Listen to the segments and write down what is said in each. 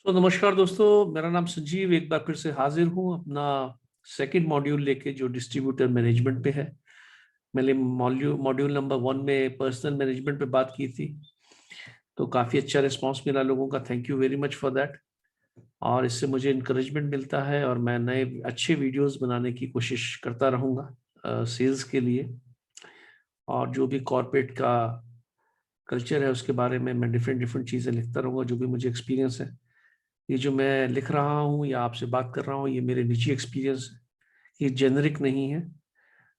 नमस्कार दोस्तों, मेरा नाम संजीव एक बार फिर से हाजिर हूँ अपना सेकंड मॉड्यूल लेके जो डिस्ट्रीब्यूटर मैनेजमेंट पे है। मैंने मॉड्यूल नंबर 1 में पर्सनल मैनेजमेंट पे बात की थी, तो काफ़ी अच्छा रिस्पांस मिला लोगों का। Thank you very much for that. और इससे मुझे इंकरेजमेंट मिलता है और मैं नए अच्छे वीडियोस बनाने की कोशिश करता रहूँगा सेल्स के लिए। और जो भी कॉर्पोरेट का कल्चर है उसके बारे में मैं डिफरेंट डिफरेंट चीज़ें लिखता रहूँगा, जो भी मुझे एक्सपीरियंस है। ये जो मैं लिख रहा हूँ या आपसे बात कर रहा हूँ, ये मेरे निजी एक्सपीरियंस है, ये जेनरिक नहीं है।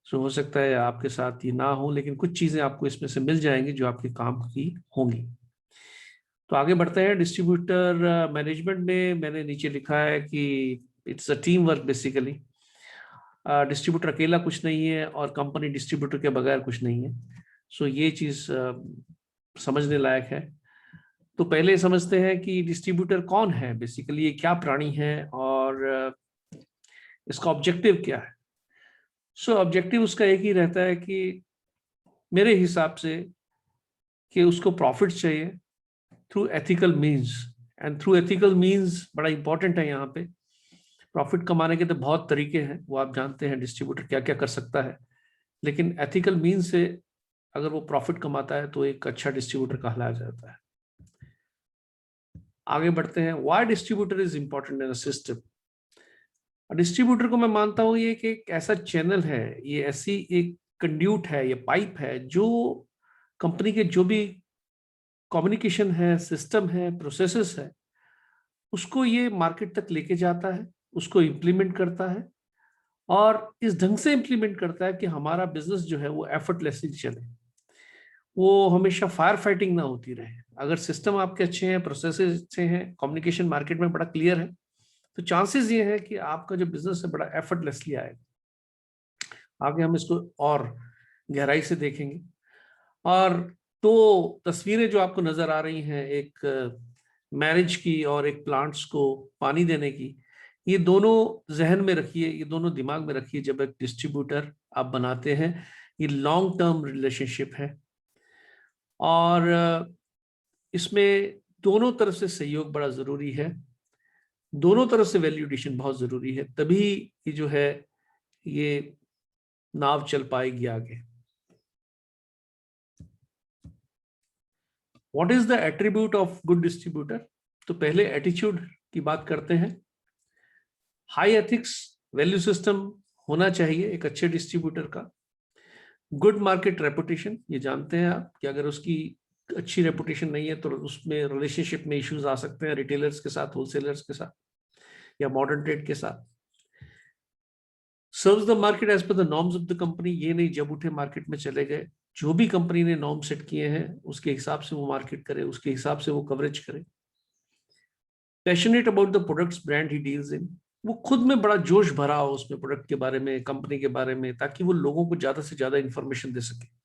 सो हो सकता है आपके साथ ये ना हो, लेकिन कुछ चीज़ें आपको इसमें से मिल जाएंगी जो आपके काम की होंगी। तो आगे बढ़ते हैं। डिस्ट्रीब्यूटर मैनेजमेंट में मैंने नीचे लिखा है कि it's a team work basically. Distributor अकेला कुछ नहीं है और कंपनी डिस्ट्रीब्यूटर के बगैर कुछ नहीं है। सो ये चीज़ समझने लायक है। तो पहले समझते हैं कि डिस्ट्रीब्यूटर कौन है, बेसिकली ये क्या प्राणी है और इसका ऑब्जेक्टिव क्या है। ऑब्जेक्टिव उसका एक ही रहता है कि मेरे हिसाब से कि उसको प्रॉफिट चाहिए through ethical means. And through ethical means बड़ा इंपॉर्टेंट है यहाँ पे। प्रॉफिट कमाने के तो बहुत तरीके हैं, वो आप जानते हैं डिस्ट्रीब्यूटर क्या क्या कर सकता है, लेकिन एथिकल मीन्स से अगर वो प्रॉफिट कमाता है तो एक अच्छा डिस्ट्रीब्यूटर कहलाया जाता है। आगे बढ़ते हैं। Why distributor is important in a system. Distributor को मैं मानता हूँ ये कि एक ऐसा चैनल है, ये ऐसी एक कंड्यूट है, ये पाइप है जो कंपनी के जो भी कम्युनिकेशन है, सिस्टम है, प्रोसेसेस है, उसको ये मार्केट तक लेके जाता है, उसको इम्प्लीमेंट करता है और इस ढंग से इम्प्लीमेंट करता है कि हमारा बिजनेस जो है वो एफर्टलेसली चले, वो हमेशा फायर फाइटिंग ना होती रहे। अगर सिस्टम आपके अच्छे हैं, प्रोसेसेस अच्छे हैं, कम्युनिकेशन मार्केट में बड़ा क्लियर है, तो चांसेस ये है कि आपका जो बिजनेस है बड़ा एफर्टलेसली आएगा। आगे हम इसको और गहराई से देखेंगे। और तो तस्वीरें जो आपको नजर आ रही हैं, एक मैरिज की और एक प्लांट्स को पानी देने की, ये दोनों जहन में रखिए, ये दोनों दिमाग में रखिए जब एक डिस्ट्रीब्यूटर आप बनाते हैं। ये लॉन्ग टर्म रिलेशनशिप है और इसमें दोनों तरफ से सहयोग बड़ा जरूरी है, दोनों तरफ से वैल्यूडेशन बहुत जरूरी है, तभी ये जो है ये नाव चल पाएगी आगे। What is the attribute of good distributor. तो पहले एटीट्यूड की बात करते हैं। हाई एथिक्स वैल्यू सिस्टम होना चाहिए एक अच्छे डिस्ट्रीब्यूटर का। गुड मार्केट रेपुटेशन, ये जानते हैं आप कि अगर उसकी अच्छी रेपुटेशन नहीं है तो उसमें रिलेशनशिप में इश्यूज आ सकते हैं, रिटेलर्स के साथ, होलसेलर्स के साथ या मॉडर्न ट्रेड के साथ। Serves the market as per the norms of the company, ये नहीं जब उठे मार्केट में चले गए, जो भी कंपनी ने नॉर्म सेट किए हैं उसके हिसाब से वो मार्केट करे, उसके हिसाब से वो कवरेज करे। Passionate about the products brand he deals in, वो खुद में बड़ा जोश भरा हो उसमें प्रोडक्ट के बारे में, कंपनी के बारे में, ताकि वो लोगों को ज्यादा से ज्यादा इंफॉर्मेशन दे सके।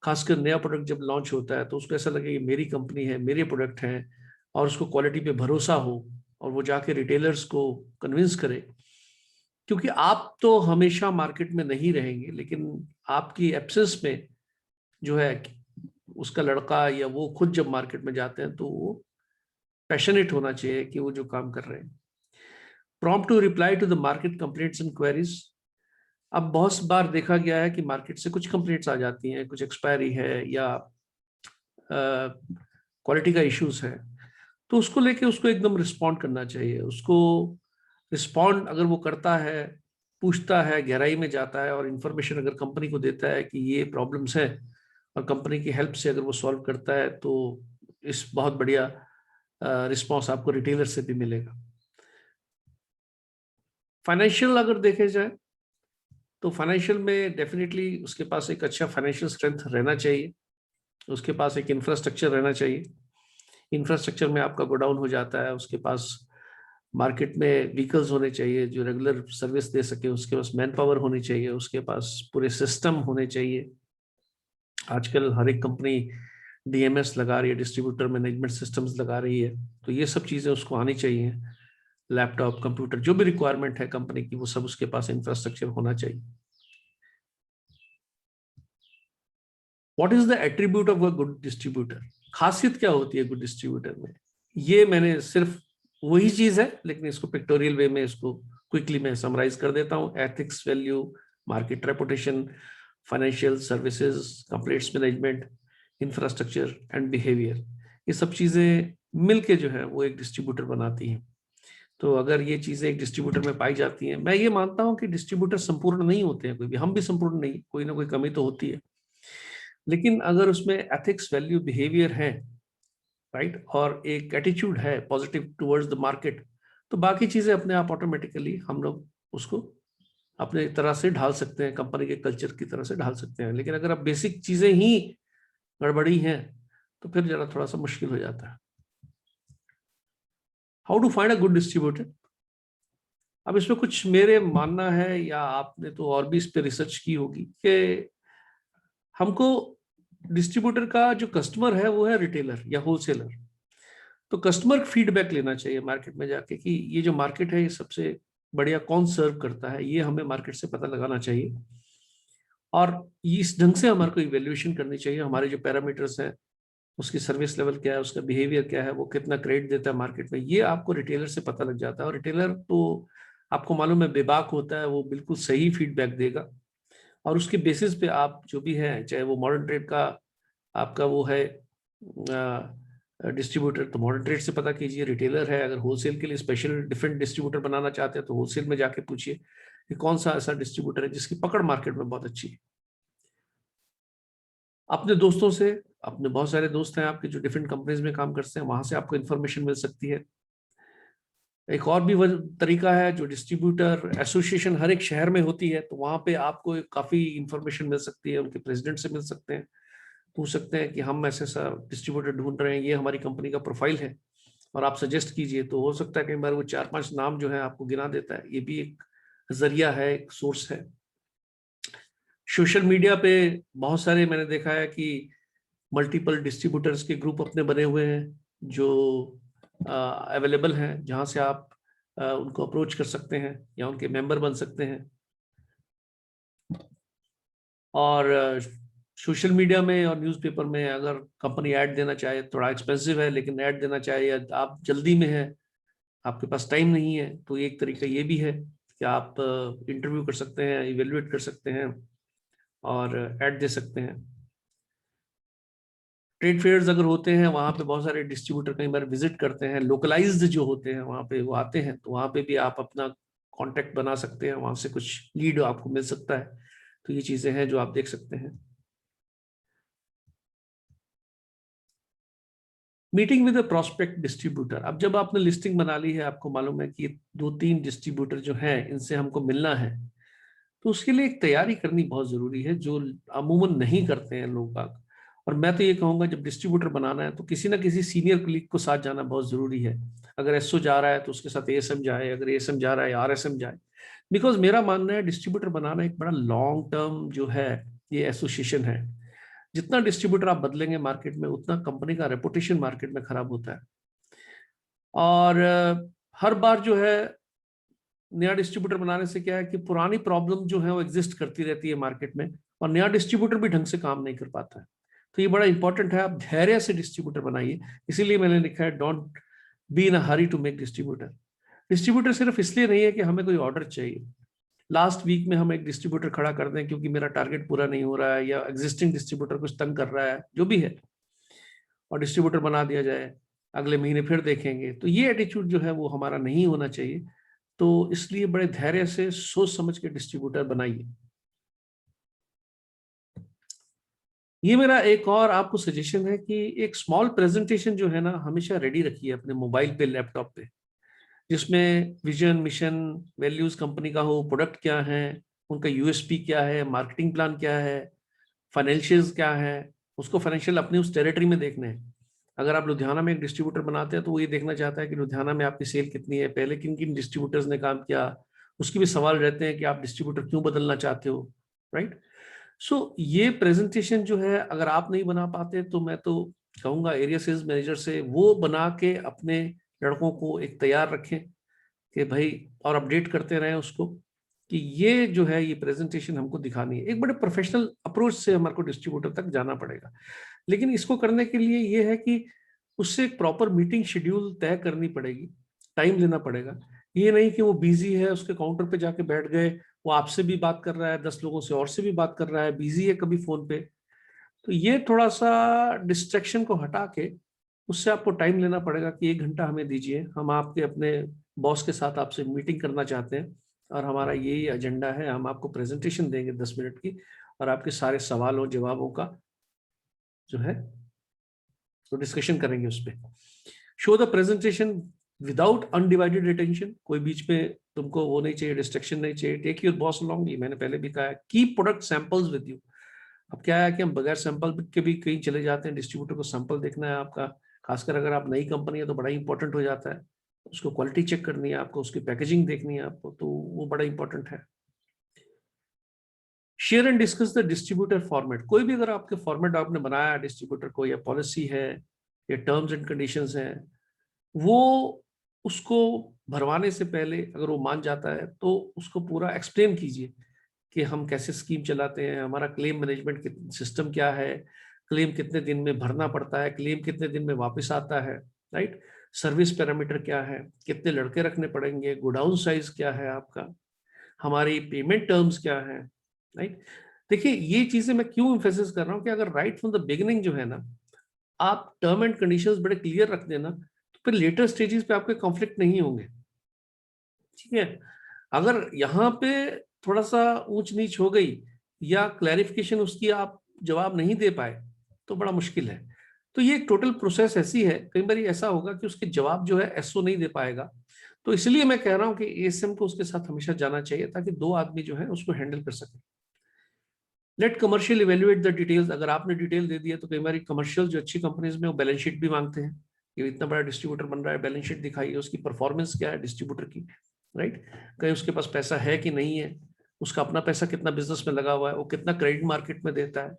खासकर नया प्रोडक्ट जब लॉन्च होता है तो उसको ऐसा लगे कि मेरी कंपनी है, मेरे प्रोडक्ट हैं, और उसको क्वालिटी पे भरोसा हो और वो जाके रिटेलर्स को कन्विंस करे। क्योंकि आप तो हमेशा मार्केट में नहीं रहेंगे, लेकिन आपकी एब्सेंस में जो है उसका लड़का या वो खुद जब मार्केट में जाते हैं तो वो पैशनेट होना चाहिए कि वो जो काम कर रहे हैं। Prompt to reply to the market complaints and queries. अब बहुत बार देखा गया है कि मार्केट से कुछ कंप्लेंट्स आ जाती हैं, कुछ एक्सपायरी है या क्वालिटी का इश्यूज है, तो उसको लेके उसको एकदम रिस्पॉन्ड करना चाहिए। उसको रिस्पॉन्ड अगर वो करता है, पूछता है, गहराई में जाता है और इंफॉर्मेशन अगर कंपनी को देता है कि ये प्रॉब्लम्स है, और कंपनी की हेल्प से अगर वो सॉल्व करता है, तो इस बहुत बढ़िया रिस्पॉन्स आपको रिटेलर से भी मिलेगा। फाइनेंशियल अगर देखे जाए तो फाइनेंशियल में डेफिनेटली उसके पास एक अच्छा फाइनेंशियल स्ट्रेंथ रहना चाहिए, उसके पास एक इंफ्रास्ट्रक्चर रहना चाहिए। इंफ्रास्ट्रक्चर में आपका गोडाउन हो जाता है, उसके पास मार्केट में व्हीकल्स होने चाहिए जो रेगुलर सर्विस दे सके, उसके पास मैन पावर होनी चाहिए, उसके पास पूरे सिस्टम होने चाहिए। आजकल हर एक कंपनी डीएमएस लगा रही है, डिस्ट्रीब्यूटर मैनेजमेंट सिस्टम्स लगा रही है, तो ये सब चीजें उसको आनी चाहिए। लैपटॉप, कंप्यूटर, जो भी रिक्वायरमेंट है कंपनी की, वो सब उसके पास इंफ्रास्ट्रक्चर होना चाहिए। What is the attribute of a good distributor. खासियत क्या होती है गुड डिस्ट्रीब्यूटर में, ये मैंने सिर्फ वही चीज है, लेकिन इसको पिक्टोरियल वे में इसको क्विकली मैं समराइज कर देता हूँ। Ethics, value, market reputation, financial services, complaints management, infrastructure and behaviour, ये सब चीजें मिलके जो है वो एक डिस्ट्रीब्यूटर बनाती हैं। तो अगर ये चीजें एक डिस्ट्रीब्यूटर में पाई जाती हैं, मैं ये मानता हूं कि डिस्ट्रीब्यूटर संपूर्ण नहीं होते हैं, कोई भी, हम भी संपूर्ण नहीं, कोई ना कोई कमी तो होती है, लेकिन अगर उसमें एथिक्स, वैल्यू, बिहेवियर है, राइट, और एक एटीट्यूड है पॉजिटिव टुवर्ड्स द मार्केट, तो बाकी चीजें अपने आप ऑटोमेटिकली हम लोग उसको अपने तरह से ढाल सकते हैं, कंपनी के कल्चर की तरह से ढाल सकते हैं। लेकिन अगर अब बेसिक चीजें ही गड़बड़ी हैं तो फिर जरा थोड़ा सा मुश्किल हो जाता है। How to find a good distributor? अब इसमें कुछ मेरे मानना है, या आपने तो और भी इस पे रिसर्च की होगी, कि हमको डिस्ट्रीब्यूटर का जो कस्टमर है वो है रिटेलर या होलसेलर। तो कस्टमर फीडबैक लेना चाहिए मार्केट में जाके कि ये जो मार्केट है ये सबसे बढ़िया कौन सर्व करता है, ये हमें मार्केट से पता लगाना चाहिए। और इस ढंग से हमारे को इवेल्युएशन करनी चाहिए, हमारे जो पैरामीटर्स हैं, उसकी सर्विस लेवल क्या है, उसका बिहेवियर क्या है, वो कितना क्रेडिट देता है मार्केट में, ये आपको रिटेलर से पता लग जाता है। और रिटेलर तो आपको मालूम है बेबाक होता है, वो बिल्कुल सही फीडबैक देगा, और उसके बेसिस पे आप जो भी है, चाहे वो मॉडर्न ट्रेड का आपका वो है डिस्ट्रीब्यूटर, तो मॉडर्न ट्रेड से पता कीजिए। रिटेलर है, अगर होलसेल के लिए स्पेशल डिफरेंट डिस्ट्रीब्यूटर बनाना चाहते हैं तो होलसेल में जाके पूछिए कि कौन सा ऐसा डिस्ट्रीब्यूटर है जिसकी पकड़ मार्केट में बहुत अच्छी है। अपने दोस्तों से, अपने बहुत सारे दोस्त हैं आपके जो डिफरेंट कंपनीज में काम करते हैं, वहां से आपको इन्फॉर्मेशन मिल सकती है। एक और भी तरीका है, जो डिस्ट्रीब्यूटर एसोसिएशन हर एक शहर में होती है, तो वहां पे आपको काफी इंफॉर्मेशन मिल सकती है, उनके प्रेसिडेंट से मिल सकते हैं, पूछ सकते हैं कि हम ऐसे सा डिस्ट्रीब्यूटर ढूंढ रहे हैं, ये हमारी कंपनी का प्रोफाइल है और आप सजेस्ट कीजिए। तो हो सकता है कई बार वो 4-5 नाम जो है आपको गिना देता है, ये भी एक जरिया है, एक सोर्स है। सोशल मीडिया पे बहुत सारे मैंने देखा है कि मल्टीपल डिस्ट्रीब्यूटर्स के ग्रुप अपने बने हुए हैं जो अवेलेबल हैं, जहां से आप उनको अप्रोच कर सकते हैं या उनके मेंबर बन सकते हैं। और सोशल मीडिया में और न्यूज़पेपर में अगर कंपनी ऐड देना चाहे, थोड़ा एक्सपेंसिव है, लेकिन ऐड देना चाहे, या आप जल्दी में है, आपके पास टाइम नहीं है, तो एक तरीका ये भी है कि आप इंटरव्यू कर सकते हैं, इवेल्युएट कर सकते हैं और ऐड दे सकते हैं। ट्रेड फेयर्स अगर होते हैं, वहाँ पे बहुत सारे डिस्ट्रीब्यूटर कई बार विजिट करते हैं, लोकलाइज्ड जो होते हैं वहाँ पे वो आते हैं, तो वहाँ पे भी आप अपना कांटेक्ट बना सकते हैं, वहाँ से कुछ लीड आपको मिल सकता है। तो ये चीजें हैं जो आप देख सकते हैं। मीटिंग विद प्रोस्पेक्ट डिस्ट्रीब्यूटर, अब जब आपने लिस्टिंग बना ली है, आपको मालूम है कि 2-3 डिस्ट्रीब्यूटर जो हैं इनसे हमको मिलना है, तो उसके लिए एक तैयारी करनी बहुत जरूरी है, जो अमूमन नहीं करते हैं लोग बाग। और मैं तो ये कहूंगा, जब डिस्ट्रीब्यूटर बनाना है तो किसी ना किसी सीनियर कलीग को साथ जाना बहुत जरूरी है। अगर एसओ जा रहा है तो उसके साथ एएसएम जाए, अगर एएसएम जा रहा है आरएसएम जाए। बिकॉज मेरा मानना है डिस्ट्रीब्यूटर बनाना एक बड़ा लॉन्ग टर्म जो है ये एसोसिएशन है। जितना डिस्ट्रीब्यूटर आप बदलेंगे मार्केट में, उतना कंपनी का रेपुटेशन मार्केट में खराब होता है। और हर बार जो है नया डिस्ट्रीब्यूटर बनाने से क्या है कि पुरानी प्रॉब्लम जो है वो एग्जिस्ट करती रहती है मार्केट में, और नया डिस्ट्रीब्यूटर भी ढंग से काम नहीं कर पाता है। तो ये बड़ा इंपॉर्टेंट है, आप धैर्य से डिस्ट्रीब्यूटर बनाइए। इसीलिए मैंने लिखा है don't be in a hurry to make distributor. Distributor सिर्फ इसलिए नहीं है कि हमें कोई ऑर्डर चाहिए, लास्ट वीक में हम एक डिस्ट्रीब्यूटर खड़ा कर दें क्योंकि मेरा टारगेट पूरा नहीं हो रहा है, या एग्जिस्टिंग डिस्ट्रीब्यूटर कुछ तंग कर रहा है, जो भी है, और डिस्ट्रीब्यूटर बना दिया जाए, अगले महीने फिर देखेंगे, तो ये एटीट्यूड जो है वो हमारा नहीं होना चाहिए। तो इसलिए बड़े धैर्य से सोच समझ के डिस्ट्रीब्यूटर बनाइए। ये मेरा एक और आपको सजेशन है कि एक स्मॉल प्रेजेंटेशन जो है ना, हमेशा रेडी रखिए अपने मोबाइल पे, लैपटॉप पे, जिसमें विजन, मिशन, वैल्यूज कंपनी का हो, प्रोडक्ट क्या है, उनका यूएसपी क्या है, मार्केटिंग प्लान क्या है, फाइनेंशियल्स क्या है। उसको फाइनेंशियल अपने उस टेरिटरी में देखने हैं। अगर आप लुधियाना में एक डिस्ट्रीब्यूटर बनाते हैं तो वो ये देखना चाहता है कि लुधियाना में आपकी सेल कितनी है, पहले किन किन डिस्ट्रीब्यूटर्स ने काम किया। उसके भी सवाल रहते हैं कि आप डिस्ट्रीब्यूटर क्यों बदलना चाहते हो, राइट। सो ये प्रेजेंटेशन जो है अगर आप नहीं बना पाते तो मैं तो कहूंगा एरिया सेल्स मैनेजर से वो बना के अपने लड़कों को एक तैयार रखें कि भाई, और अपडेट करते रहें उसको कि ये जो है ये प्रेजेंटेशन हमको दिखानी है। एक बड़े प्रोफेशनल अप्रोच से हमारे को डिस्ट्रीब्यूटर तक जाना पड़ेगा। लेकिन इसको करने के लिए ये है कि उससे एक प्रॉपर मीटिंग शेड्यूल तय करनी पड़ेगी, टाइम लेना पड़ेगा। ये नहीं कि वो बिजी है, उसके काउंटर पे जाके बैठ गए, वो आपसे भी बात कर रहा है, 10 लोगों से और से भी बात कर रहा है, बिजी है कभी फोन पे। तो ये थोड़ा सा डिस्ट्रैक्शन को हटा के उससे आपको टाइम लेना पड़ेगा कि 1 घंटा हमें दीजिए, हम आपके अपने बॉस के साथ आपसे मीटिंग करना चाहते हैं और हमारा यही एजेंडा है, हम आपको प्रेजेंटेशन देंगे 10 मिनट की, और आपके सारे सवालों जवाबों का जो है तो डिस्कशन करेंगे उस पर। Show the presentation without undivided attention, कोई बीच में तुमको वो नहीं चाहिए, डिस्ट्रक्शन नहीं चाहिए। टेक योर बॉस अलोंग, ये मैंने पहले भी कहा है। Keep product samples with you. अब क्या है कि हम बगैर सैंपल के भी कहीं चले जाते हैं, डिस्ट्रीब्यूटर को सैंपल देखना है आपका, खासकर अगर आप नई कंपनी है तो बड़ा इंपॉर्टेंट हो जाता है। उसको क्वालिटी चेक करनी है आपको, उसकी पैकेजिंग देखनी है आपको, तो वो बड़ा इंपॉर्टेंट है। Share and discuss the distributor format. कोई भी अगर आपके फॉर्मेट आपने बनाया डिस्ट्रीब्यूटर को, या पॉलिसी है या टर्म्स एंड कंडीशंस है, वो उसको भरवाने से पहले अगर वो मान जाता है तो उसको पूरा एक्सप्लेन कीजिए कि हम कैसे स्कीम चलाते हैं, हमारा क्लेम मैनेजमेंट सिस्टम क्या है, क्लेम कितने दिन में भरना पड़ता है, क्लेम कितने दिन में वापस आता है, राइट। सर्विस पैरामीटर क्या है, कितने लड़के रखने पड़ेंगे, गोडाउन साइज क्या है आपका, हमारी पेमेंट टर्म्स क्या है, राइट। देखिए ये चीजें मैं क्यों एम्फेसिस कर रहा हूँ कि अगर राइट फ्रॉम द बिगिनिंग जो है ना आप टर्म एंड कंडीशंस बड़े क्लियर रख देना, तो फिर लेटर स्टेजेस पे आपके कॉन्फ्लिक्ट नहीं होंगे, ठीक है। अगर यहाँ पे थोड़ा सा ऊंच नीच हो गई या क्लैरिफिकेशन उसकी आप जवाब नहीं दे पाए तो बड़ा मुश्किल है। तो ये टोटल प्रोसेस ऐसी है, कई बार ऐसा होगा कि उसके जवाब जो है एसओ नहीं दे पाएगा। तो इसलिए मैं कह रहा हूं कि एएसएम को उसके साथ हमेशा जाना चाहिए ताकि 2 आदमी जो है उसको हैंडल कर सके। Late commercial evaluate the details. अगर आपने डिटेल दे दिया तो कई बार कमर्शियल जो अच्छी कंपनीज में वो बैलेंस शीट भी मांगते हैं कि इतना बड़ा डिस्ट्रीब्यूटर बन रहा है, बैलेंस शीट दिखाइए, उसकी परफॉर्मेंस क्या है डिस्ट्रीब्यूटर की, राइट। कहीं उसके पास पैसा है कि नहीं है, उसका अपना पैसा कितना बिजनेस में लगा हुआ है, वो कितना क्रेडिट मार्केट में देता है।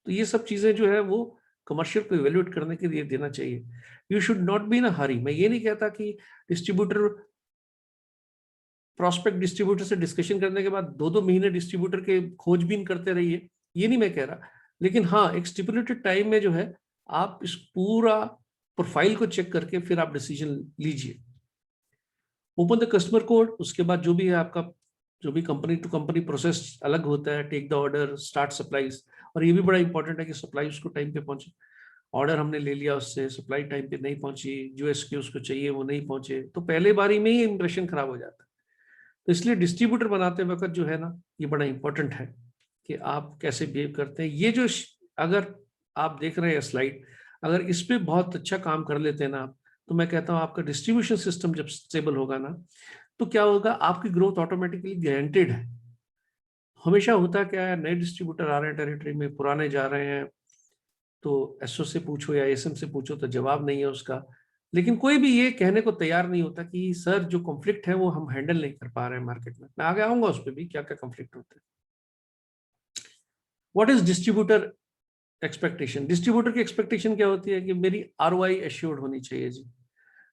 तो ये सब चीजें जो है वो कमर्शियल को इवेल्युएट करने के लिए देना चाहिए। You should not be in a hurry. मैं ये नहीं कहता कि डिस्ट्रीब्यूटर प्रॉस्पेक्ट डिस्ट्रीब्यूटर से डिस्कशन करने के बाद 2-2 महीने डिस्ट्रीब्यूटर के खोजबीन करते रहिए, ये नहीं मैं कह रहा। लेकिन हाँ, एक स्टिपुलेटेड टाइम में जो है आप इस पूरा प्रोफाइल को चेक करके फिर आप डिसीजन लीजिए। ओपन द कस्टमर कोड, उसके बाद जो भी है आपका, जो भी कंपनी टू कंपनी प्रोसेस अलग होता है, take the order, start supplies. और ये भी बड़ा इंपॉर्टेंट है कि सप्लाई उसको टाइम पे पहुंचे। ऑर्डर हमने ले लिया उससे, सप्लाई टाइम पे नहीं पहुंची, जो एसक्यू उसको चाहिए वो नहीं पहुंचे, तो पहले बारी में ही इंप्रेशन खराब हो जाता है। तो इसलिए डिस्ट्रीब्यूटर बनाते वक्त जो है ना ये बड़ा इंपॉर्टेंट है कि आप कैसे बिहेव करते हैं। ये जो अगर आप देख रहे हैं स्लाइड, अगर इस पे बहुत अच्छा काम कर लेते हैं ना आप, तो मैं कहता हूँ आपका डिस्ट्रीब्यूशन सिस्टम जब स्टेबल होगा ना तो क्या होगा, आपकी ग्रोथ ऑटोमेटिकली गारंटेड है। हमेशा होता क्या है, नए डिस्ट्रीब्यूटर आ रहे हैं टेरिटरी में, पुराने जा रहे हैं, तो एसओ से पूछो या एसएम से पूछो तो जवाब नहीं है उसका। लेकिन कोई भी ये कहने को तैयार नहीं होता कि सर जो कॉन्फ्लिक्ट है वो हम हैंडल नहीं कर पा रहे हैं मार्केट में। मैं आगे आऊंगा उस पर भी क्या क्या कॉन्फ्लिक्ट होते हैं। What is distributor expectation. Distributor की एक्सपेक्टेशन क्या होती है कि मेरी आरओआई एश्योर्ड होनी चाहिए जी,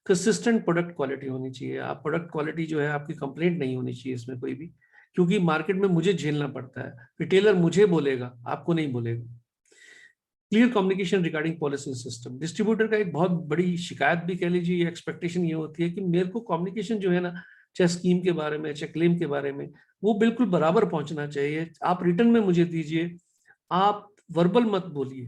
कंसिस्टेंट प्रोडक्ट क्वालिटी होनी चाहिए। आप प्रोडक्ट क्वालिटी जो है आपकी कंप्लेंट नहीं होनी चाहिए इसमें कोई भी, क्योंकि मार्केट में मुझे झेलना पड़ता है, रिटेलर मुझे बोलेगा, आपको नहीं बोलेगा। Clear communication regarding policy system. Distributor का एक बहुत बड़ी शिकायत भी कह लीजिए, एक्सपेक्टेशन ये होती है कि मेरे को कम्युनिकेशन जो है ना, चाहे स्कीम के बारे में चाहे क्लेम के बारे में, वो बिल्कुल बराबर पहुंचना चाहिए। आप रिटर्न में मुझे दीजिए, आप वर्बल मत बोलिए,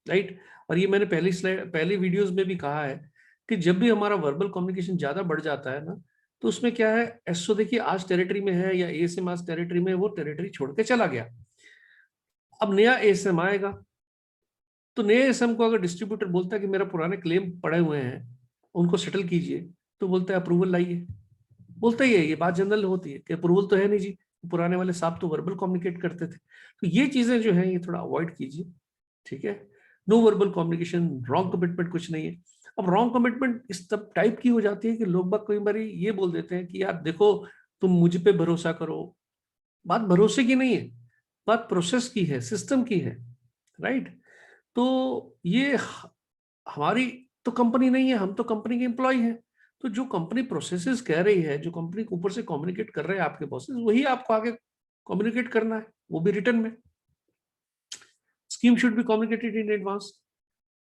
राइट। और ये मैंने पहली स्लाइड पहली वीडियोस में भी कहा है कि जब भी हमारा वर्बल कम्युनिकेशन ज्यादा बढ़ जाता है ना, तो उसमें क्या है, एसओ देखिए आज टेरिटरी में है या एएसएम आज टेरिटरी में, वो टेरिटरी छोड़ के चला गया, अब नया एएसएम आएगा। तो नए एसएम को अगर डिस्ट्रीब्यूटर बोलता है कि मेरा पुराने क्लेम पड़े हुए हैं उनको सेटल कीजिए, तो बोलता है अप्रूवल लाइए। बोलता ही है, ये बात जनरल होती है कि अप्रूवल तो है नहीं जी, पुराने वाले साहब तो वर्बल कम्युनिकेट करते थे। तो ये चीजें जो है ये थोड़ा अवॉइड कीजिए, ठीक है। No verbal communication, wrong commitment कुछ नहीं है। अब रॉन्ग कमिटमेंट इस तब टाइप की हो जाती है कि लोग बाग कई बार ये बोल देते हैं कि यार देखो तुम मुझ पे भरोसा करो। बात भरोसे की नहीं है, बात प्रोसेस की है, सिस्टम की है, राइट। तो ये हमारी तो कंपनी नहीं है, हम तो कंपनी के एम्प्लॉय हैं। तो जो कंपनी प्रोसेसेस कह रही है, जो कंपनी के ऊपर से कम्युनिकेट कर रहे हैं आपके बॉसेस, वही आपको आगे कम्युनिकेट करना है, वो भी रिटर्न में। Scheme should be communicated in advance.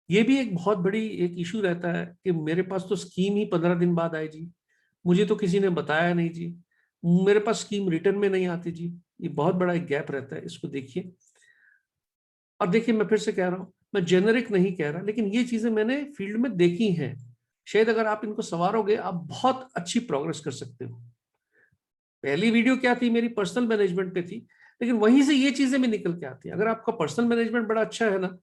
ये भी एक बहुत बड़ी एक इशू रहता है कि मेरे पास तो स्कीम ही 15 दिन बाद आए जी, मुझे तो किसी ने बताया नहीं जी, मेरे पास स्कीम रिटर्न में नहीं आती जी। ये बहुत बड़ा एक गैप रहता है, इसको देखिए। और देखिए, मैं फिर से कह रहा हूं, मैं जेनरिक नहीं कह रहा, लेकिन ये चीजें मैंने फील्ड में देखी हैं। शायद अगर आप इनको संवारोगे, आप बहुत अच्छी प्रोग्रेस कर सकते हो। पहली वीडियो क्या थी मेरी, पर्सनल मैनेजमेंट पे थी, लेकिन वहीं से ये चीजें भी निकल के आती हैं। अगर आपका पर्सनल मैनेजमेंट बड़ा अच्छा है ना,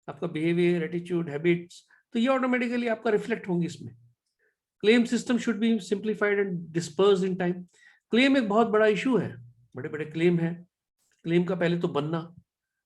आपका बिहेवियर, एटीट्यूड, हैबिट्स, तो ये ऑटोमेटिकली आपका रिफ्लेक्ट होंगे इसमें। Claim system should be simplified and dispersed in time. Claim एक बहुत बड़ा इशू है, बड़े बड़े क्लेम है। क्लेम का पहले तो बनना,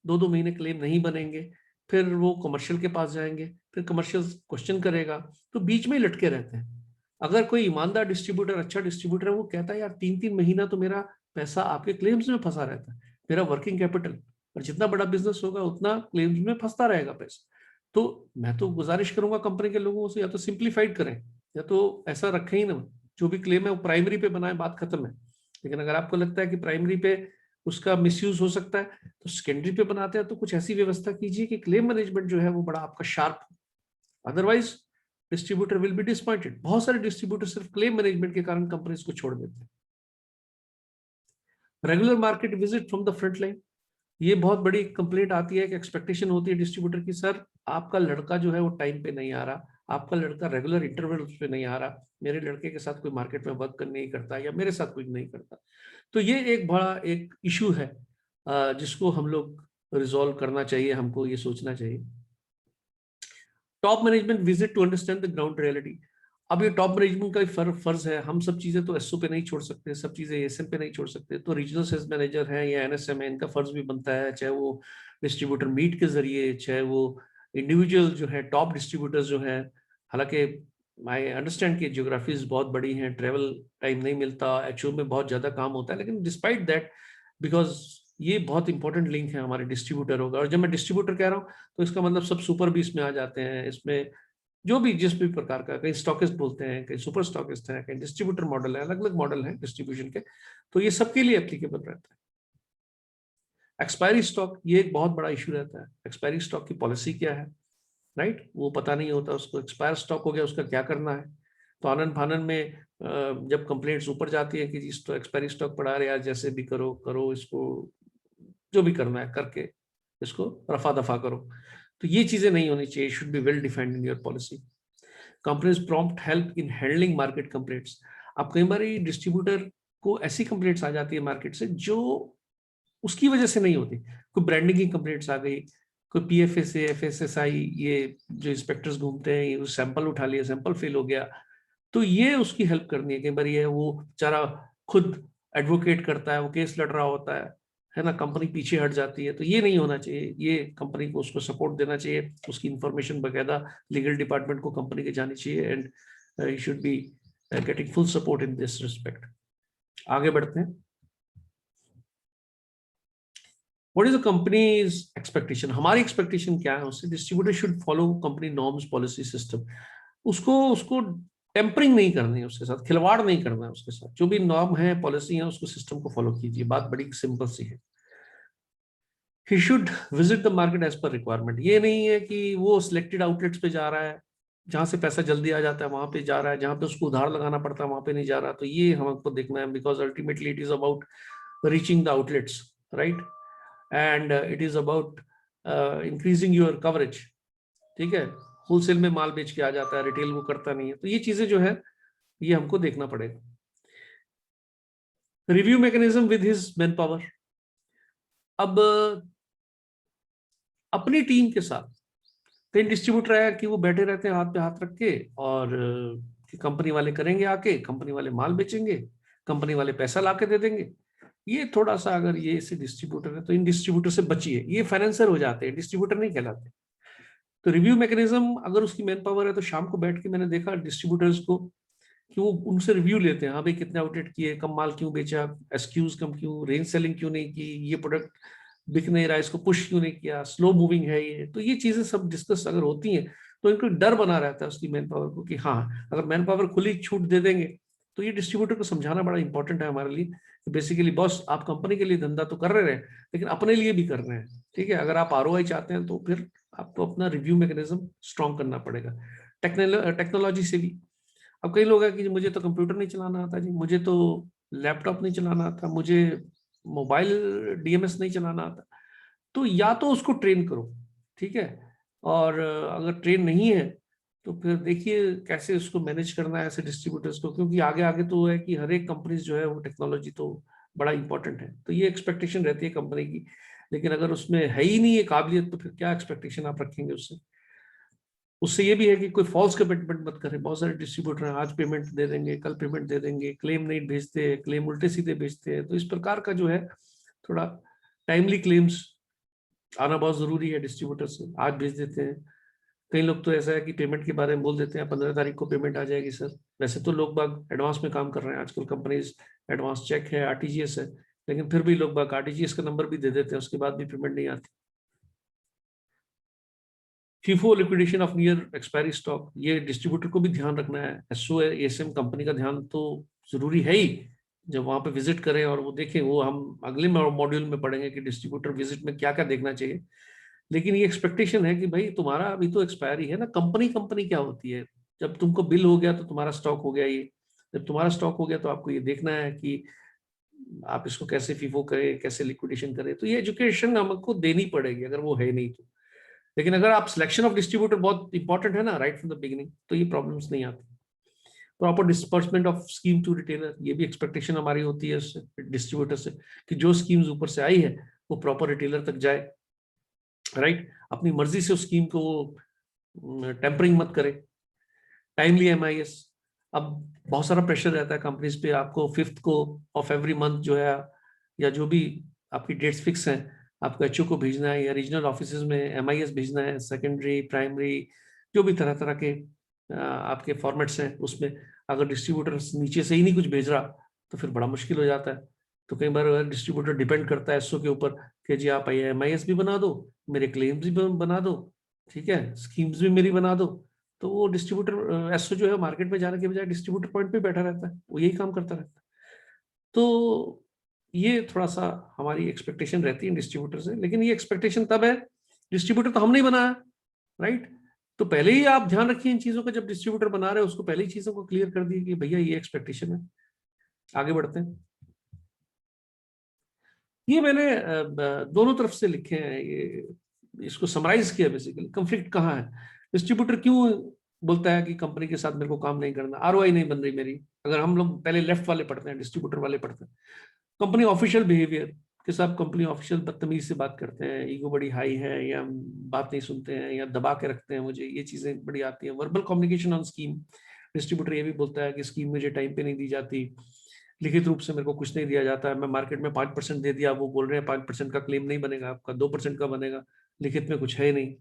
2-2 महीने क्लेम नहीं बनेंगे, फिर वो कमर्शियल के पास जाएंगे, फिर कमर्शियल क्वेश्चन करेगा, तो बीच में ही लटके रहते हैं। अगर कोई ईमानदार डिस्ट्रीब्यूटर, अच्छा डिस्ट्रीब्यूटर है, वो कहता है यार 3-3 महीना तो मेरा पैसा आपके क्लेम्स में फंसा रहता है, मेरा वर्किंग कैपिटल, और जितना बड़ा बिजनेस होगा उतना क्लेम्स में फंसता रहेगा पैसा। तो मैं तो गुजारिश करूंगा कंपनी के लोगों से, या तो सिंप्लीफाइड करें, या तो ऐसा रखें ही ना, जो भी क्लेम है वो प्राइमरी पे बनाए, बात खत्म है। लेकिन अगर आपको लगता है कि प्राइमरी पे उसका मिसयूज हो सकता है, तो सेकेंडरी पे बनाते हैं तो कुछ ऐसी व्यवस्था कीजिए कि क्लेम मैनेजमेंट जो है वो बड़ा आपका शार्प हो। Otherwise distributor will be disappointed. बहुत सारे डिस्ट्रीब्यूटर सिर्फ क्लेम मैनेजमेंट के कारण कंपनीज को छोड़ देते हैं। Regular market visit from the front line, ये बहुत बड़ी कंप्लेंट आती है कि एक्सपेक्टेशन होती है डिस्ट्रीब्यूटर की, सर आपका लड़का जो है वो टाइम पे नहीं आ रहा, आपका लड़का रेगुलर इंटरवल पे नहीं आ रहा, मेरे लड़के के साथ कोई मार्केट में वर्क नहीं करता, या मेरे साथ कुछ नहीं करता। तो ये एक बड़ा एक इशू है, जिसको हम लोग रिजॉल्व करना चाहिए, हमको ये सोचना चाहिए। Top management visit to understand the ground reality. अब ये टॉप मैनेजमेंट का फर्ज है, हम सब चीजें तो एसओ पे नहीं छोड़ सकते, सब चीजें एसएम पे नहीं छोड़ सकते, तो रीजनल सेल्स मैनेजर है या एनएसएम है, इनका फर्ज भी बनता है, चाहे वो डिस्ट्रीब्यूटर मीट के जरिए, चाहे वो इंडिविजुअल जो है टॉप डिस्ट्रीब्यूटर्स जो है। हालांकि आई अंडरस्टैंड कि ज्योग्राफीज बहुत बड़ी हैं, ट्रेवल टाइम नहीं मिलता, एचओ में बहुत ज्यादा काम होता है, लेकिन डिस्पाइट दैट, बिकॉज ये बहुत इंपॉर्टेंट लिंक है हमारे डिस्ट्रीब्यूटर होगा। और जब मैं डिस्ट्रीब्यूटर कह रहा हूँ, तो इसका मतलब सब सुपर भी इसमें आ जाते हैं, इसमें जो भी जिस भी प्रकार का, कहीं स्टॉकिस्ट बोलते हैं, कहीं सुपर स्टॉकिस्ट है, कहीं डिस्ट्रीब्यूटर मॉडल है, अलग अलग मॉडल है डिस्ट्रीब्यूशन के, तो ये सबके लिए एप्लीकेबल रहता है। एक्सपायरी स्टॉक, ये एक बहुत बड़ा इशू रहता है। एक्सपायरी स्टॉक की पॉलिसी क्या है, राइट, वो पता नहीं होता उसको। एक्सपायर स्टॉक हो गया, उसका क्या करना है। तो आनंद फानन में जब कंप्लेंट्स ऊपर जाती है कि जी एक्सपायरी स्टॉक पड़ा रहे, यार जैसे भी करो करो इसको, जो भी करना है करके इसको रफा दफा करो। तो ये चीजें नहीं होनी चाहिए, should be well defined in your policy. Companies prompt help in handling market complaints. अब कई बार डिस्ट्रीब्यूटर को ऐसी कंप्लेंट्स आ जाती है मार्केट से जो उसकी वजह से नहीं होती, कोई ब्रांडिंग की कंप्लेंट्स आ गई, कोई पीएफएस एफएसएसआई, ये जो इंस्पेक्टर्स घूमते हैं, ये सैंपल उठा लिया, सैंपल फेल हो गया, तो ये उसकी हेल्प करनी है। कई बार ये वो बेचारा खुद एडवोकेट करता है, वो केस लड़ रहा होता है ना, कंपनी पीछे हट जाती है, तो ये नहीं होना चाहिए। ये कंपनी को उसको सपोर्ट देना चाहिए, उसकी इंफॉर्मेशन बकायदा लीगल डिपार्टमेंट को कंपनी के जानी चाहिए, and you should be getting full support in this respect. आगे बढ़ते हैं। What is the companies expectation, हमारी एक्सपेक्टेशन क्या है उससे। Distributor should follow company norms, policy, system. उसको उसको टेम्परिंग नहीं करनी है, उसके साथ खिलवाड़ नहीं करना है, उसके साथ जो भी नॉर्म है, पॉलिसी है, उसको सिस्टम को फॉलो कीजिए। बात बड़ी सिंपल सी है। He should visit the market as per requirement. ये नहीं है कि वो सिलेक्टेड आउटलेट्स पे जा रहा है, जहां से पैसा जल्दी आ जाता है वहां पे जा रहा है, जहां पे उसको उधार लगाना पड़ता है वहां पे नहीं जा रहा। तो ये हमको देखना है, because ultimately it is about reaching the outlets, right, and it is about increasing your coverage. ठीक है, होलसेल में माल बेच के आ जाता है, रिटेल वो करता नहीं है, तो ये चीजें जो है ये हमको देखना पड़ेगा। Review mechanism with his man power. अब अपनी टीम के साथ, कई डिस्ट्रीब्यूटर है कि वो बैठे रहते हैं हाथ पे हाथ रख के, और कि कंपनी वाले करेंगे आके, कंपनी वाले माल बेचेंगे, कंपनी वाले पैसा ला के दे देंगे। ये थोड़ा सा, अगर ये ऐसे डिस्ट्रीब्यूटर है तो इन डिस्ट्रीब्यूटर से बचिए, ये फाइनेंसर हो जाते हैं, डिस्ट्रीब्यूटर नहीं कहलाते। तो रिव्यू मैकेनिज्म, अगर उसकी मैन पावर है तो शाम को बैठ के मैंने देखा डिस्ट्रीब्यूटर्स को कि वो उनसे रिव्यू लेते हैं, हाँ भाई कितने आउटलेट किए, कम माल क्यों बेचा, एसक्यूज कम क्यों, रेंज सेलिंग क्यों नहीं की, ये प्रोडक्ट बिक नहीं रहा, इसको पुश क्यों नहीं किया, स्लो मूविंग है ये। तो ये चीजें सब डिस्कस अगर होती हैं तो इनको डर बना रहता है उसकी मैन पावर को, कि हाँ अगर मैन पावर खुली छूट दे देंगे, तो ये डिस्ट्रीब्यूटर को समझाना बड़ा इंपॉर्टेंट है हमारे लिए कि बेसिकली बॉस आप कंपनी के लिए धंधा तो कर रहे हैं, लेकिन अपने लिए भी कर रहे हैं। ठीक है, अगर आप आरओआई चाहते हैं तो फिर आपको अपना रिव्यू मैकेनिज्म स्ट्रॉन्ग करना पड़ेगा। टेक्नोलॉजी से भी अब कई लोग हैं कि मुझे तो कंप्यूटर नहीं चलाना आता जी, मुझे तो लैपटॉप नहीं चलाना आता, मुझे मोबाइल डीएमएस नहीं चलाना आता। तो या तो उसको ट्रेन करो, ठीक है, और अगर ट्रेन नहीं है तो फिर देखिए कैसे उसको मैनेज करना है ऐसे डिस्ट्रीब्यूटर्स को, क्योंकि आगे आगे तो है कि हर एक कंपनीज जो है वो टेक्नोलॉजी तो बड़ा इंपॉर्टेंट है, तो ये एक्सपेक्टेशन रहती है कंपनी की। लेकिन अगर उसमें है ही नहीं ये काबिलियत तो फिर क्या एक्सपेक्टेशन आप रखेंगे उससे। उससे ये भी है कि कोई फॉल्स कमिटमेंट मत करें। बहुत सारे डिस्ट्रीब्यूटर हैं, आज पेमेंट दे देंगे, कल पेमेंट दे देंगे, क्लेम नहीं भेजते, क्लेम उल्टे सीधे भेजते हैं। तो इस प्रकार का जो है थोड़ा टाइमली क्लेम्स आना बहुत जरूरी है डिस्ट्रीब्यूटर से, आज भेज देते हैं। कई लोग तो ऐसा है कि पेमेंट के बारे में बोल देते हैं 15 तारीख को पेमेंट आ जाएगी सर। वैसे तो लोग बाग एडवांस में काम कर रहे हैं आजकल, कंपनीज एडवांस चेक है, आरटीजीएस है, लेकिन फिर भी लोग बाग आरटीजीएस का नंबर भी दे देते हैं, उसके बाद भी पेमेंट नहीं आती। FIFO liquidation of near expiry stock, ये डिस्ट्रीब्यूटर को भी ध्यान रखना है। एसओ एसएम कंपनी का ध्यान तो जरूरी है ही। जब वहां पे विजिट करें और वो देखें, वो हम अगले मॉड्यूल में पढ़ेंगे कि डिस्ट्रीब्यूटर विजिट में क्या क्या देखना चाहिए। लेकिन ये एक्सपेक्टेशन है कि भाई तुम्हारा अभी तो एक्सपायरी है ना। कंपनी कंपनी क्या होती है, जब तुमको बिल हो गया तो तुम्हारा स्टॉक हो गया ये। जब तुम्हारा स्टॉक हो गया तो आपको ये देखना है कि आप इसको कैसे फीफो करें, कैसे लिक्विडेशन करें। तो ये एजुकेशन हमको देनी पड़ेगी अगर वो है नहीं तो। लेकिन अगर आप सिलेक्शन ऑफ डिस्ट्रीब्यूटर बहुत इंपॉर्टेंट है ना राइट फ्रॉम द बिगिनिंग, तो ये प्रॉब्लम्स नहीं आती। Proper disbursement of scheme to retailer, ये भी एक्सपेक्टेशन हमारी होती है उससे, डिस्ट्रीब्यूटर से, कि जो स्कीम्स ऊपर से आई है वो प्रॉपर रिटेलर तक जाए, राइट। अपनी मर्जी से उस स्कीम को टेम्परिंग मत करे। टाइमली एमआईएस, अब बहुत सारा प्रेशर रहता है कंपनीज पे, आपको 5th को ऑफ एवरी मंथ जो है, या जो भी आपकी डेट्स फिक्स हैं, आपको एचओ को भेजना है या रीजनल ऑफिस में एमआईएस भेजना है, सेकेंडरी प्राइमरी जो भी तरह तरह के आपके फॉर्मेट्स हैं उसमें। अगर डिस्ट्रीब्यूटर नीचे से ही नहीं कुछ भेज रहा तो फिर बड़ा मुश्किल हो जाता है। तो कई बार डिस्ट्रीब्यूटर डिपेंड करता है एसओ के ऊपर कि जी आप एमआईएस भी बना दो, मेरे क्लेम्स भी बना दो, ठीक है, स्कीम्स भी मेरी बना दो। तो वो डिस्ट्रीब्यूटर एसओ जो है मार्केट में जाने के बजाय डिस्ट्रीब्यूटर पॉइंट पे बैठा रहता है, वो यही काम करता रहता है। तो ये थोड़ा सा हमारी एक्सपेक्टेशन रहती है डिस्ट्रीब्यूटर से। लेकिन ये एक्सपेक्टेशन तब है, डिस्ट्रीब्यूटर तो हम नहीं बनाया, राइट। तो पहले ही आप ध्यान रखिए इन चीजों का, जब डिस्ट्रीब्यूटर बना रहे हैं उसको पहले ही चीजों को क्लियर कर दिए कि भैया ये एक्सपेक्टेशन है। आगे बढ़ते हैं। ये मैंने दोनों तरफ से लिखे हैं, ये इसको समराइज किया बेसिकली। कंफ्लिक्ट कहाँ है, डिस्ट्रीब्यूटर क्यों बोलता है कि कंपनी के साथ मेरे को काम नहीं करना, आरओआई नहीं बन रही मेरी। अगर हम लोग पहले लेफ्ट वाले पढ़ते हैं, डिस्ट्रीब्यूटर वाले पढ़ते हैं, कंपनी ऑफिशियल बिहेवियर के साथ कंपनी ऑफिशियल बदतमीज से बात करते हैं, ईगो बड़ी हाई है, या बात नहीं सुनते हैं, या दबा के रखते हैं मुझे, ये चीजें बड़ी आती हैं। Verbal communication on scheme, distributor ये भी बोलता है कि स्कीम मुझे टाइम पे नहीं दी जाती, लिखित रूप से मेरे को कुछ नहीं दिया जाता है, मैं मार्केट में 5% दे दिया, वो बोल रहे हैं 5% का क्लेम नहीं बनेगा आपका, 2% का बनेगा, लिखित में कुछ है ही नहीं।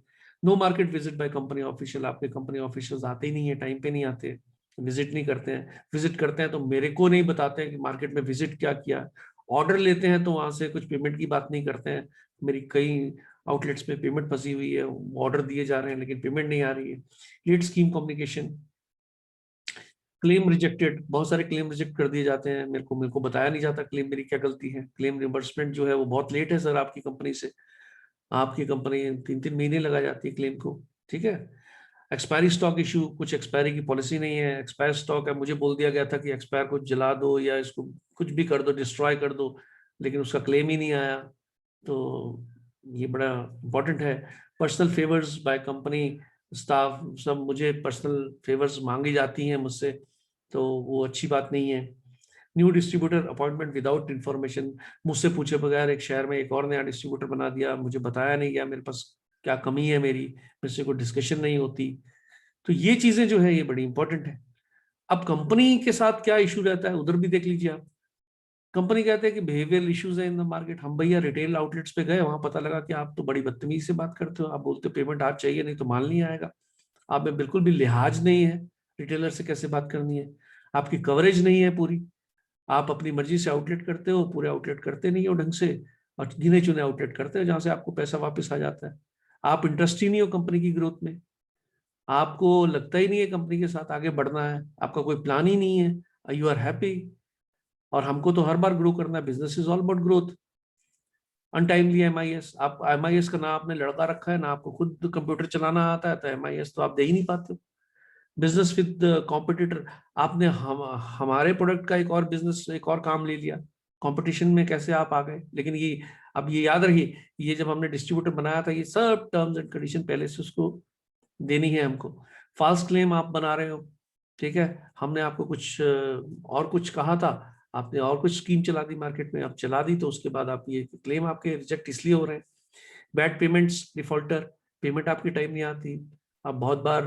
No market visit by company official, आपके कंपनी ऑफिशियल्स आते ही नहीं है, टाइम पे नहीं आते, विजिट नहीं करते हैं, विजिट करते हैं तो मेरे को नहीं बताते हैं कि मार्केट में विजिट क्या किया। ऑर्डर लेते हैं तो वहां से कुछ पेमेंट की बात नहीं करते हैं। मेरी कई आउटलेट्स में पेमेंट फंसी हुई है, ऑर्डर दिए जा रहे हैं लेकिन पेमेंट नहीं आ रही है। Late scheme communication, claim rejected, बहुत सारे क्लेम रिजेक्ट कर दिए जाते हैं, मेरे को बताया नहीं जाता क्लेम मेरी क्या गलती है। क्लेम रिम्बर्समेंट जो है वो बहुत लेट है सर आपकी कंपनी से, आपकी कंपनी 3-3 महीने लगा जाती है क्लेम को, ठीक है। एक्सपायरी स्टॉक इशू, कुछ एक्सपायरी की पॉलिसी नहीं है, एक्सपायर स्टॉक है, मुझे बोल दिया गया था कि एक्सपायर को जला दो या इसको कुछ भी कर दो, डिस्ट्रॉय कर दो, लेकिन उसका क्लेम ही नहीं आया। तो ये बड़ा इंपॉर्टेंट है। Personal favours by company staff, सब मुझे पर्सनल फेवर्स मांगी जाती हैं मुझसे, तो वो अच्छी बात नहीं है। New distributor appointment without information, मुझसे पूछे बगैर एक शहर में एक और नया डिस्ट्रीब्यूटर बना दिया, मुझे बताया नहीं गया मेरे पास क्या कमी है मेरी, मेरे से कोई डिस्कशन नहीं होती। तो ये चीजें जो है ये बड़ी इंपॉर्टेंट है। अब कंपनी के साथ क्या इशू रहता है उधर भी देख लीजिए आप। कंपनी कहते हैं कि बिहेवियरल इश्यूज है इन द मार्केट। हम भैया रिटेल आउटलेट्स पे गए, वहां पता लगा कि आप तो बड़ी बदतमीजी से बात करते हो, आप बोलते हो पेमेंट आज चाहिए नहीं तो माल नहीं आएगा, आप में बिल्कुल भी लिहाज नहीं है रिटेलर से कैसे बात करनी है, आपकी कवरेज नहीं है पूरी, आप अपनी मर्जी से आउटलेट करते हो, पूरे आउटलेट करते नहीं हो ढंग से, और गिने चुने आउटलेट करते हो जहां से आपको पैसा वापस आ जाता है। आप इंटरेस्ट ही नहीं हो कंपनी की ग्रोथ में, आपको लगता ही नहीं है कंपनी के साथ आगे बढ़ना है, आपका कोई प्लान ही नहीं है, यू आर हैप्पी। और हमको तो हर बार ग्रो करना है, business is all about growth. Untimely MIS, आप एमआईएस का ना आपने लड़का रखा है ना आपको खुद कंप्यूटर चलाना आता है, तो एमआईएस तो आप दे ही नहीं पाते हो। बिजनेस विद कॉम्पिटिटर, आपने हमारे प्रोडक्ट का एक और बिजनेस, एक और काम ले लिया, कंपटीशन में कैसे आप आ गए। लेकिन ये, अब ये याद रखिए, ये जब हमने डिस्ट्रीब्यूटर बनाया था, ये सब टर्म्स एंड कंडीशन पहले से उसको देनी है हमको। फॉल्स क्लेम आप बना रहे हो, ठीक है, हमने आपको कुछ और कुछ कहा था, आपने और कुछ स्कीम चला दी मार्केट में, आप चला दी, तो उसके बाद आप ये क्लेम आपके रिजेक्ट इसलिए हो रहे हैं। बैड पेमेंट्स, डिफॉल्टर, पेमेंट आपकी टाइम नहीं आती, आप बहुत बार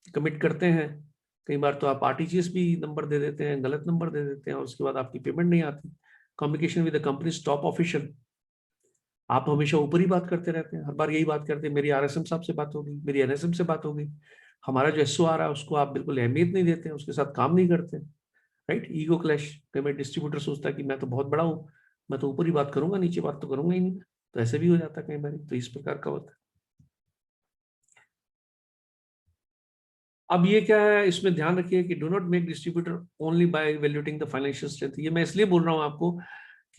कमिट करते हैं, कई बार तो आप आरटीजीएस भी नंबर दे देते हैं, गलत नंबर दे देते हैं, और उसके बाद आपकी पेमेंट नहीं आती। Communication with the company top official, आप हमेशा ऊपर ही बात करते रहते हैं, हर बार यही बात करते हैं, मेरी आरएसएम साहब से बात होगी, मेरी एनएसएम से बात होगी, हमारा जो एसओ आ रहा है उसको आप बिल्कुल अहमियत नहीं देते हैं, उसके साथ काम नहीं करते, राइट। ईगो क्लैश, कई बार डिस्ट्रीब्यूटर सोचता है कि मैं तो बहुत बड़ा हूँ, मैं तो ऊपर ही बात करूंगा, नीचे बात तो करूंगा ही नहीं, तो ऐसे भी हो जाता है कई बार, तो इस प्रकार का होता है। अब ये क्या है, इसमें ध्यान रखिए कि do not make distributor only by evaluating the financial strength. ये मैं इसलिए बोल रहा हूँ आपको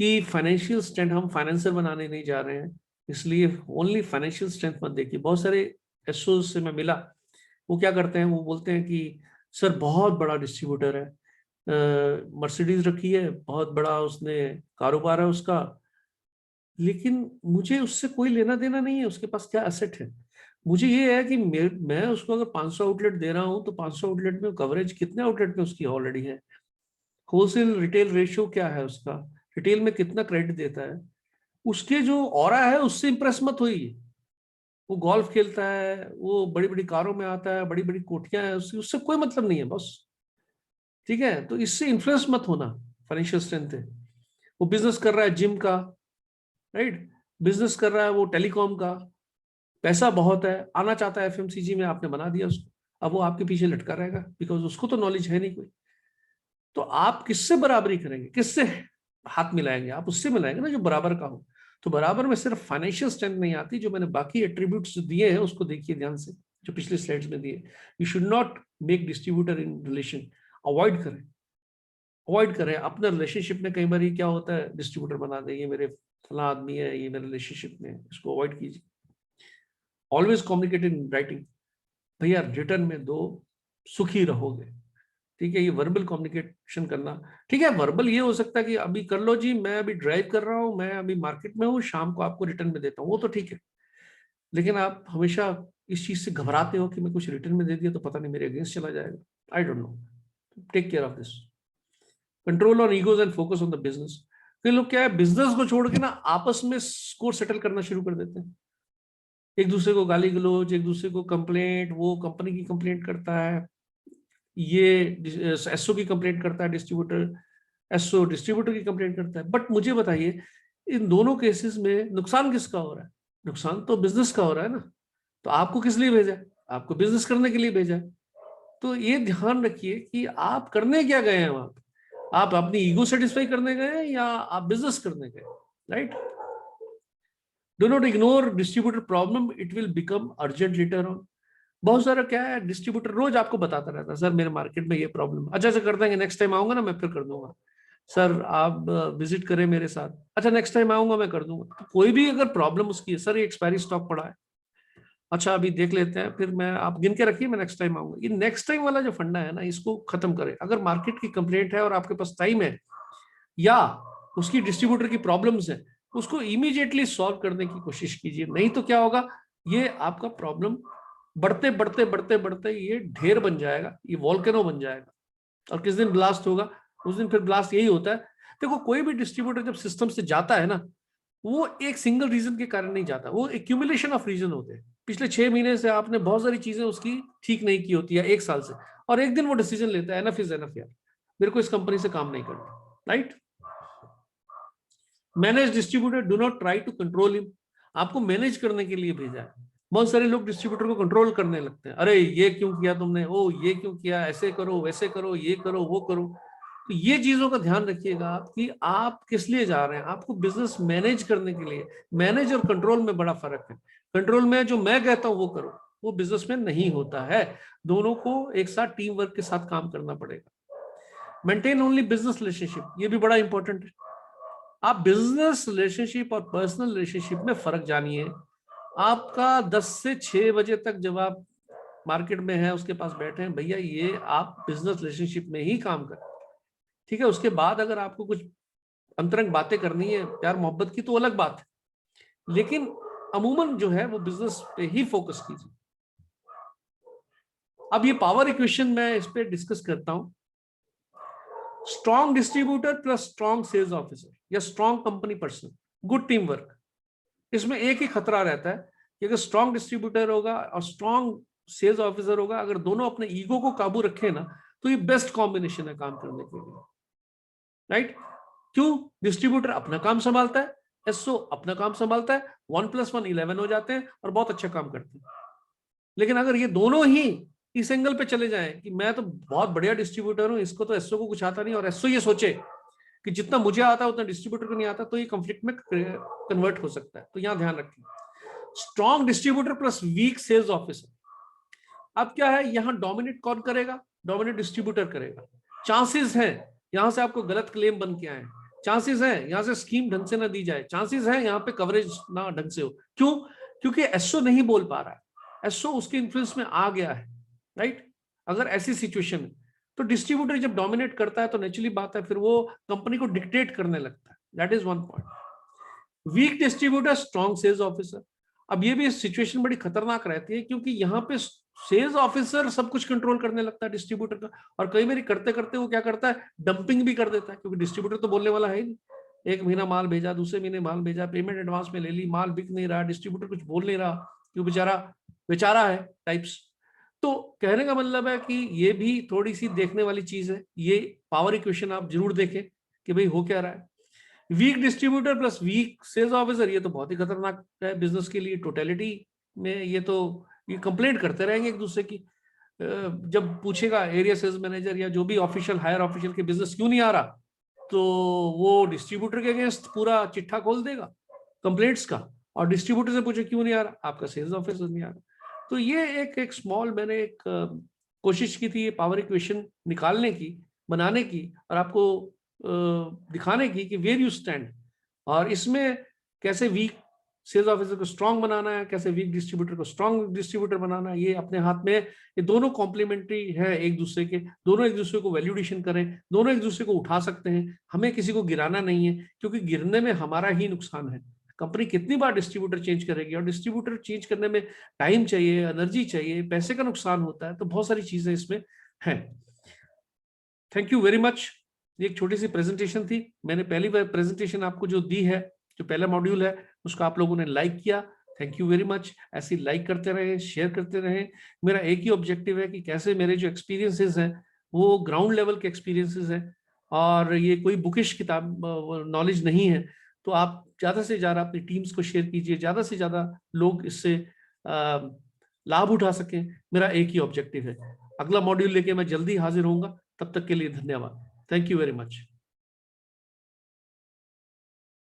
कि फाइनेंशियल स्ट्रेंथ हम फाइनेंसर बनाने नहीं जा रहे हैं, इसलिए ओनली फाइनेंशियल स्ट्रेंथ मत देखिए। बहुत सारे एसओ से मैं मिला, वो क्या करते हैं, वो बोलते हैं कि सर बहुत बड़ा डिस्ट्रीब्यूटर है, मर्सिडीज रखी है, बहुत बड़ा उसने कारोबार है उसका, लेकिन मुझे उससे कोई लेना देना नहीं है, उसके पास क्या एसेट है। मुझे ये है कि मैं उसको अगर 500 आउटलेट दे रहा हूं, तो 500 आउटलेट में कवरेज कितने आउटलेट में उसकी ऑलरेडी है, होलसेल रिटेल रेशियो क्या है उसका, रिटेल में कितना क्रेडिट देता है, उसके जो ऑरा है उससे इंप्रेस मत होइए। वो गोल्फ खेलता है, वो बड़ी बड़ी कारों में आता है, बड़ी बड़ी कोठियां हैं उससे, उससे कोई मतलब नहीं है बस, ठीक है। तो इससे इन्फ्लुएंस मत होना, फाइनेंशियल स्ट्रेंथ है। वो बिजनेस कर रहा है जिम का, राइट, बिजनेस कर रहा है वो टेलीकॉम का, पैसा बहुत है, आना चाहता है एफएमसीजी में, आपने बना दिया उसको, अब वो आपके पीछे लटका रहेगा, बिकॉज उसको तो नॉलेज है नहीं कोई। तो आप किससे बराबरी करेंगे, किससे हाथ मिलाएंगे, आप उससे मिलाएंगे ना जो बराबर का हो। तो बराबर में सिर्फ फाइनेंशियल स्ट्रेंथ नहीं आती, जो मैंने बाकी एट्रीब्यूट्स दिए हैं उसको देखिए ध्यान से, जो पिछले स्लाइड्स में दिए। You should not make distributor in relation, avoid करें, अवॉइड करें अपने रिलेशनशिप में। कई बार क्या होता है, डिस्ट्रीब्यूटर बना दे, ये मेरे फला आदमी है, ये मेरे रिलेशनशिप में, इसको अवॉइड कीजिए। ऑलवेज कम्युनिकेट इन राइटिंग, भैया रिटर्न में दो, सुखी रहोगे, ठीक है। ये वर्बल कम्युनिकेशन करना, ठीक है। वर्बल ये हो सकता है कि अभी कर लो जी, मैं अभी ड्राइव कर रहा हूँ, मैं अभी मार्केट में हूँ, शाम को आपको रिटर्न में देता हूँ, वो तो ठीक है। लेकिन आप हमेशा इस चीज से घबराते हो कि मैं कुछ रिटर्न में दे दिया तो पता नहीं मेरे अगेंस्ट चला जाएगा। I don't know, take care of this, control on egos and focus on the business. कई लोग क्या है, बिजनेस को छोड़ के ना आपस में स्कोर सेटल करना शुरू कर देते हैं, एक दूसरे को गाली गलौज, एक दूसरे को कंप्लेंट, वो कंपनी की कंप्लेंट करता है, ये एसओ की कंप्लेंट करता है डिस्ट्रीब्यूटर, एसओ डिस्ट्रीब्यूटर की कंप्लेंट करता है। बट मुझे बताइए, इन दोनों केसेस में नुकसान किसका हो रहा है? नुकसान तो बिजनेस का हो रहा है ना। तो आपको किस लिए भेजा है? आपको बिजनेस करने के लिए भेजा है। तो ये ध्यान रखिए कि आप करने क्या गए हैं वहां पे, आप अपनी ईगो सेटिस्फाई करने गए हैं या आप बिजनेस करने गए, right. Do not ignore distributor problem, it will become urgent later on. बहुत सारा क्या है, डिस्ट्रीब्यूटर रोज आपको बताता रहता है, सर मेरे मार्केट में ये प्रॉब्लम, अच्छा अच्छा कर देंगे, नेक्स्ट टाइम आऊंगा ना मैं फिर कर दूंगा, सर आप विजिट करें मेरे साथ, अच्छा नेक्स्ट टाइम आऊंगा मैं कर दूंगा। तो कोई भी अगर प्रॉब्लम उसकी है, सर ये एक्सपायरी स्टॉक पड़ा है, अच्छा अभी देख लेते हैं, फिर मैं, आप गिन के रखिए, मैं नेक्स्ट टाइम आऊंगा। ये नेक्स्ट टाइम वाला जो फंडा है ना, इसको खत्म करें। अगर मार्केट की कंप्लेंट है और आपके पास टाइम है, या उसकी डिस्ट्रीब्यूटर की प्रॉब्लम्स है, उसको इमीडिएटली सॉल्व करने की कोशिश कीजिए। नहीं तो क्या होगा, ये आपका प्रॉब्लम बढ़ते बढ़ते बढ़ते बढ़ते ये ढेर बन जाएगा, ये वॉल्केनो बन जाएगा, और किस दिन ब्लास्ट होगा, उस दिन फिर ब्लास्ट यही होता है। देखो कोई भी डिस्ट्रीब्यूटर जब सिस्टम से जाता है ना, वो एक सिंगल रीजन के कारण नहीं जाता, वो एक्यूमुलेशन ऑफ रीजन होते हैं। पिछले 6 महीने से आपने बहुत सारी चीजें उसकी ठीक नहीं की होती है, एक साल से, और एक दिन वो डिसीजन लेता है, एनफ इज एनफ यार, मेरे को इस कंपनी से काम नहीं करना, right. Manage distributor, do not try to control him. आपको मैनेज करने के लिए भेजा है। बहुत सारे लोग डिस्ट्रीब्यूटर को कंट्रोल करने लगते हैं, अरे ये क्यों किया तुमने, ओ ये क्यों किया, ऐसे करो वैसे करो, ये करो वो करो। तो ये चीजों का ध्यान रखिएगा आप कि आप किस लिए जा रहे हैं, आपको बिजनेस मैनेज करने के लिए। मैनेज और कंट्रोल में बड़ा फर्क है। कंट्रोल में जो मैं कहता हूं वो करो, वो बिजनेस में नहीं होता है। दोनों को एक साथ टीम वर्क के साथ काम करना पड़ेगा। मेंटेन ओनली बिजनेस रिलेशनशिप, ये भी बड़ा इंपॉर्टेंट है। आप बिजनेस रिलेशनशिप और पर्सनल रिलेशनशिप में फर्क जानिए। आपका 10 से 6 बजे तक जब आप मार्केट में है उसके पास बैठे हैं, भैया ये आप बिजनेस रिलेशनशिप में ही काम करें, ठीक है। उसके बाद अगर आपको कुछ अंतरंग बातें करनी है प्यार मोहब्बत की तो अलग बात है, लेकिन अमूमन जो है वो बिजनेस पे ही फोकस कीजिए। अब ये पावर इक्वेशन मैं इस पे डिस्कस करता हूं। Strong distributor plus strong sales officer या strong company person, good team work. इसमें एक ही खतरा रहता है कि अगर स्ट्रॉन्ग डिस्ट्रीब्यूटर होगा और स्ट्रॉन्ग सेल्स ऑफिसर होगा, अगर दोनों अपने ईगो को काबू रखे ना, तो ये बेस्ट कॉम्बिनेशन है काम करने के लिए, राइट। क्यों? डिस्ट्रीब्यूटर अपना काम संभालता है, एसओ अपना काम संभालता है, 1+1 11 हो जाते हैं और बहुत अच्छा काम करते हैं। लेकिन अगर ये दोनों ही इस एंगल पे चले जाएं कि मैं तो बहुत बढ़िया डिस्ट्रीब्यूटर हूं, इसको तो एसओ को कुछ आता नहीं, और एसओ ये सोचे कि जितना मुझे आता है उतना डिस्ट्रीब्यूटर को नहीं आता, तो ये कंफ्लिक्ट में कन्वर्ट हो सकता है। तो यहां ध्यान रखें, strong distributor plus weak sales officer. अब क्या है, यहां डोमिनेट कौन करेगा? डोमिनेट डिस्ट्रीब्यूटर करेगा। चांसेस है यहां से आपको गलत क्लेम बन के आए, चांसेस है यहां से स्कीम ढंग से ना दी जाए, चांसेस है यहां पे कवरेज ना ढंग से हो। क्यों? क्योंकि एसओ नहीं बोल पा रहा है, एसओ उसके इन्फ्लुएंस में आ गया है, राइट। अगर ऐसी सिचुएशन है तो डिस्ट्रीब्यूटर जब डोमिनेट करता है तो नेचुरली बात है फिर वो कंपनी को डिक्टेट करने लगता है। That is one point. Weak distributor strong sales officer. अब ये भी सिचुएशन बड़ी खतरनाक रहती है, क्योंकि यहाँ पे सेल्स ऑफिसर सब कुछ कंट्रोल करने लगता है डिस्ट्रीब्यूटर का, और कई बार करते करते वो क्या करता है, डंपिंग भी कर देता है, क्योंकि डिस्ट्रीब्यूटर तो बोलने वाला है ही नहीं। एक महीना माल भेजा, दूसरे महीने माल भेजा, पेमेंट एडवांस में ले ली, माल बिक नहीं रहा, डिस्ट्रीब्यूटर कुछ बोल नहीं रहा, क्यों बेचारा बेचारा है टाइप्स। तो कहने का मतलब है कि ये भी थोड़ी सी देखने वाली चीज है। ये पावर इक्वेशन आप जरूर देखें कि भाई हो क्या रहा है। Weak distributor plus weak sales officer, ये तो बहुत ही खतरनाक है बिजनेस के लिए टोटलिटी में। ये कंप्लेंट करते रहेंगे एक दूसरे की। जब पूछेगा एरिया सेल्स मैनेजर या जो भी ऑफिशियल हायर ऑफिशियल के बिजनेस क्यों नहीं आ रहा, तो वो डिस्ट्रीब्यूटर के अगेंस्ट पूरा चिट्ठा खोल देगा कंप्लेंट्स का, और डिस्ट्रीब्यूटर से पूछे क्यों नहीं आ रहा, आपका सेल्स ऑफिसर नहीं आ रहा। तो ये एक स्मॉल मैंने एक कोशिश की थी ये पावर इक्वेशन निकालने की, बनाने की, और आपको दिखाने की कि वेयर यू स्टैंड, और इसमें कैसे वीक सेल्स ऑफिसर को स्ट्रांग बनाना है, कैसे वीक डिस्ट्रीब्यूटर को स्ट्रांग डिस्ट्रीब्यूटर बनाना है, ये अपने हाथ में। ये दोनों कॉम्प्लीमेंट्री है एक दूसरे के, दोनों एक दूसरे को वैल्यूडेशन करें, दोनों एक दूसरे को उठा सकते हैं। हमें किसी को गिराना नहीं है, क्योंकि गिरने में हमारा ही नुकसान है। कंपनी कितनी बार डिस्ट्रीब्यूटर चेंज करेगी, और डिस्ट्रीब्यूटर चेंज करने में टाइम चाहिए, एनर्जी चाहिए, पैसे का नुकसान होता है, तो बहुत सारी चीजें इसमें हैं। Thank you very much. ये एक छोटी सी प्रेजेंटेशन थी, मैंने पहली बार प्रेजेंटेशन आपको जो दी है, जो पहला मॉड्यूल है, उसको आप लोगों ने लाइक किया, थैंक यू वेरी मच। ऐसे लाइक करते रहे, शेयर करते रहे। मेरा एक ही ऑब्जेक्टिव है कि कैसे मेरे जो एक्सपीरियंसेस हैं वो ग्राउंड लेवल के एक्सपीरियंसेस हैं, और ये कोई बुकिश किताब नॉलेज नहीं है। तो आप ज्यादा से ज्यादा अपनी टीम्स को शेयर कीजिए, ज्यादा से ज्यादा लोग इससे लाभ उठा सकें। मेरा एक ही ऑब्जेक्टिव है। अगला मॉड्यूल लेके मैं जल्दी हाजिर होऊंगा, तब तक के लिए धन्यवाद। Thank you very much.